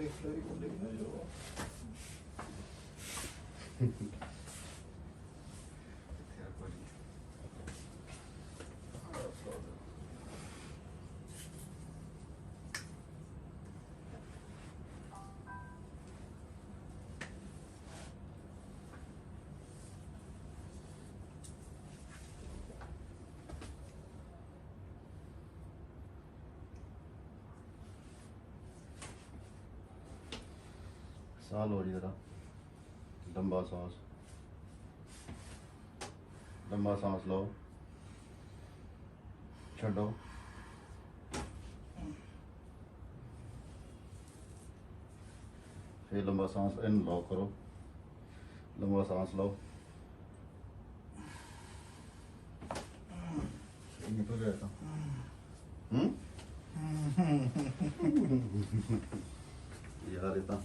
टेक्सलरी को देखना जो ਸਾਹ ਲਓ ਜੀ ਜਰਾ ਲੰਬਾ ਸਾਂਸ ਲਓ ਛੱਡੋ फिर लंबा सांस इन लो करो लंबा सांस लो निकल गया था यार इतना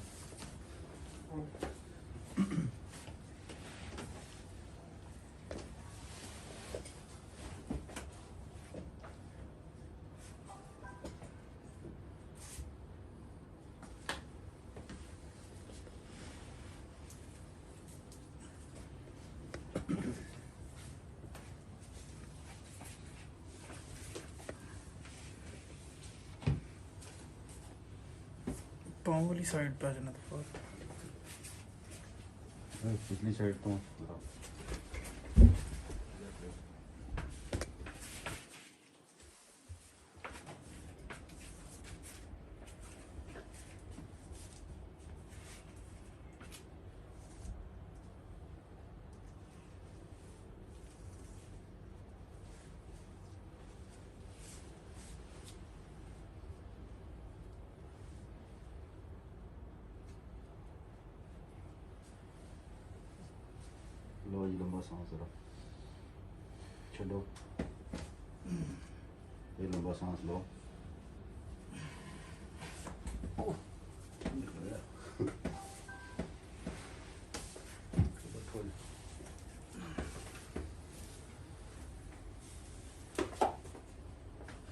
पाँव वाली साइड पे आ जाना था पिछली साइड तो लो जी लंबा सांस लो छोड़ो ये लंबा सांस लो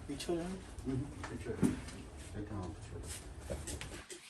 पीछे हो जाना पीछे हाँ पीछे